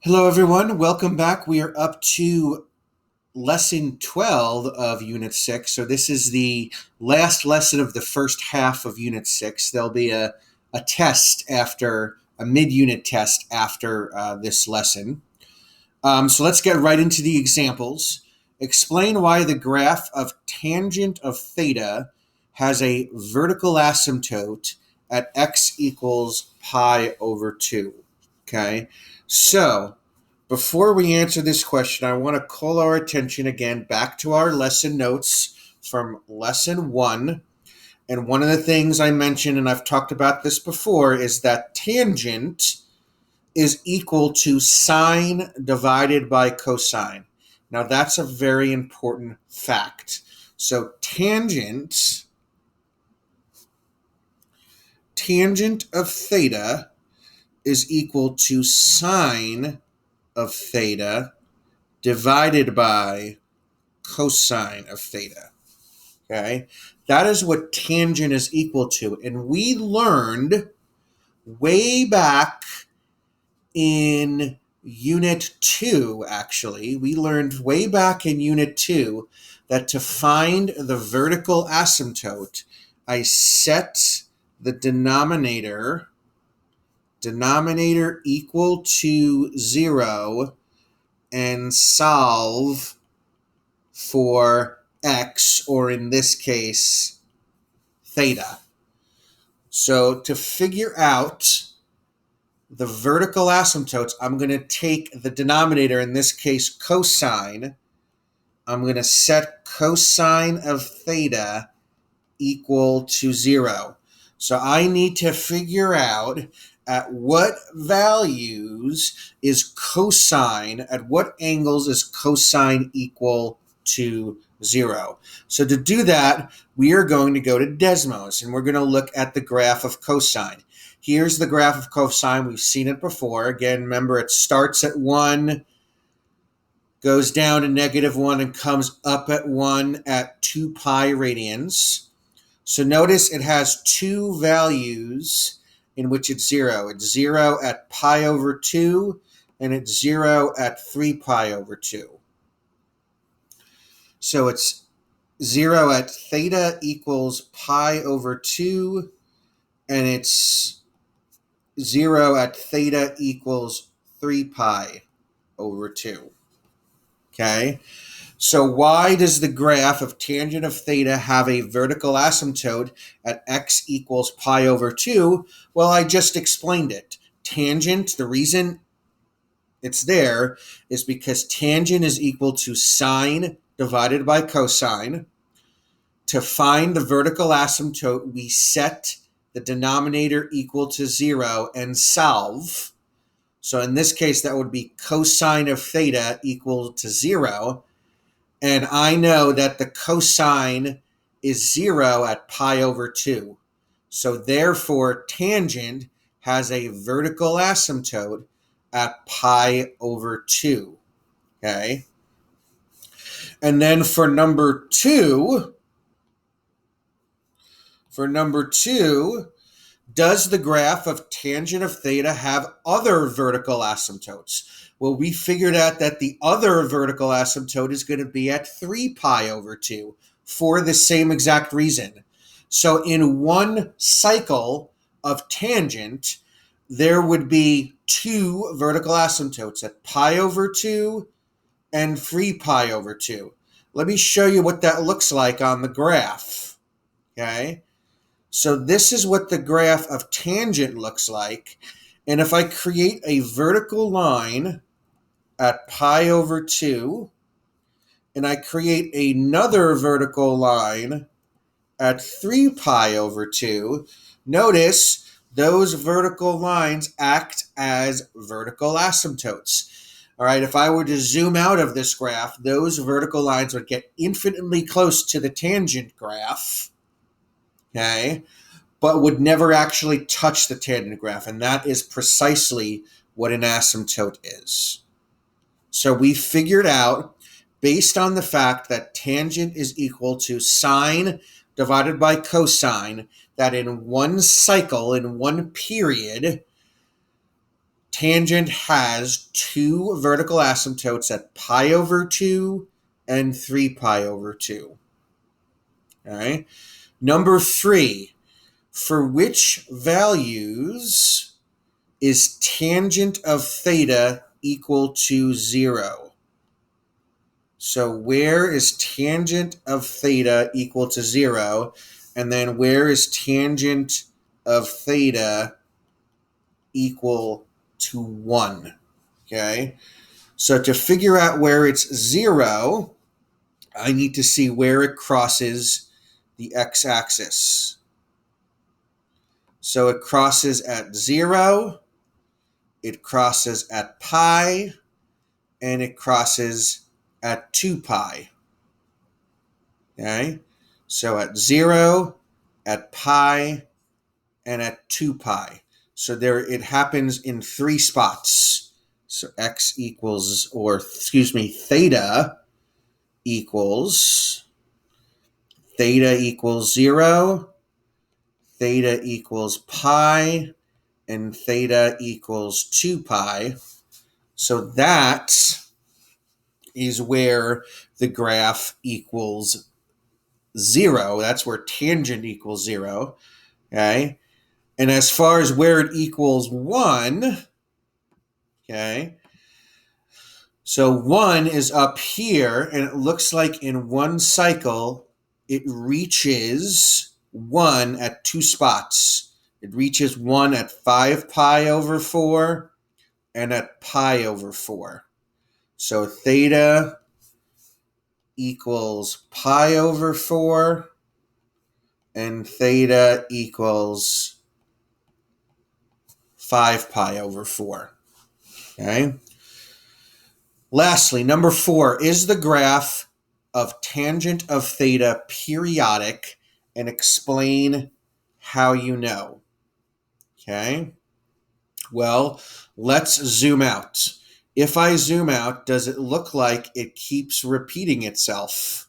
Hello, everyone. Welcome back. We are up to lesson 12 of Unit 6. So, this is the last lesson of the first half of Unit 6. There'll be a test after, a mid unit test after this lesson. So, let's get right into the examples. Explain why the graph of tangent of theta has a vertical asymptote at x equals pi over 2. Okay. So, before we answer this question, I want to call our attention again back to our lesson notes from lesson 1. And one of the things I mentioned, and I've talked about this before, is that tangent is equal to sine divided by cosine. Now, that's a very important fact. So, tangent of theta is equal to sine of theta divided by cosine of theta. Okay, that is what tangent is equal to. And we learned way back in Unit 2, actually, we learned way back in Unit 2 that to find the vertical asymptote, I set the denominator equal to 0 and solve for x, or in this case, theta. So to figure out the vertical asymptotes, I'm going to take the denominator, in this case cosine. I'm going to set cosine of theta equal to 0. So I need to figure out at what values is cosine, at what angles is cosine equal to 0. So to do that, we are going to go to Desmos, and we're going to look at the graph of cosine. Here's the graph of cosine. We've seen it before. Again, remember, it starts at 1, goes down to -1, and comes up at 1 at 2 pi radians. So notice it has two values in which it's 0. It's 0 at pi over 2, and it's 0 at 3 pi over 2. So it's 0 at theta equals pi over 2, and it's 0 at theta equals 3 pi over 2. Okay? So why does the graph of tangent of theta have a vertical asymptote at x equals pi over 2? Well, I just explained it. Tangent, the reason it's there is because tangent is equal to sine divided by cosine. To find the vertical asymptote, we set the denominator equal to 0 and solve. So in this case, that would be cosine of theta equal to 0. And I know that the cosine is 0 at pi over 2. So therefore, tangent has a vertical asymptote at pi over 2. Okay? And then for number 2, does the graph of tangent of theta have other vertical asymptotes? Well, we figured out that the other vertical asymptote is going to be at 3 pi over 2 for the same exact reason. So in one cycle of tangent, there would be two vertical asymptotes at pi over 2 and 3 pi over 2. Let me show you what that looks like on the graph. Okay? So this is what the graph of tangent looks like. And if I create a vertical line at pi over 2, and I create another vertical line at 3 pi over 2, notice those vertical lines act as vertical asymptotes. All right, if I were to zoom out of this graph, those vertical lines would get infinitely close to the tangent graph. Okay, but would never actually touch the tangent graph, and that is precisely what an asymptote is. So we figured out, based on the fact that tangent is equal to sine divided by cosine, that in one cycle, in one period, tangent has two vertical asymptotes at pi over 2 and 3 pi over 2. All right. Number 3, for which values is tangent of theta equal to 0? So where is tangent of theta equal to 0? And then where is tangent of theta equal to 1? Okay. So to figure out where it's 0, I need to see where it crosses the x-axis. So it crosses at 0, it crosses at pi, and it crosses at 2 pi. Okay? So at 0, at pi, and at 2 pi. So there it happens in 3 spots. So theta equals 0, theta equals pi, and theta equals 2 pi. So that is where the graph equals 0. That's where tangent equals 0. Okay. And as far as where it equals 1, okay, so 1 is up here, and it looks like in one cycle, it reaches 1 at 2 spots. It reaches 1 at 5 pi over 4 and at pi over 4. So theta equals pi over 4, and theta equals 5 pi over 4. Okay. Lastly, number 4, is the graph of tangent of theta periodic, and explain how you know. Okay. Well, let's zoom out. If I zoom out, does it look like it keeps repeating itself?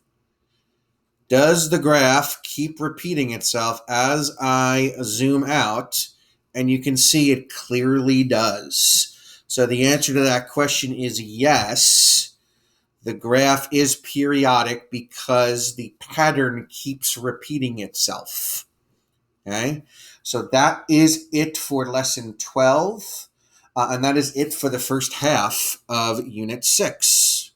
Does the graph keep repeating itself as I zoom out? And you can see it clearly does. So the answer to that question is yes. The graph is periodic because the pattern keeps repeating itself. Okay, so that is it for lesson 12. And that is it for the first half of Unit 6.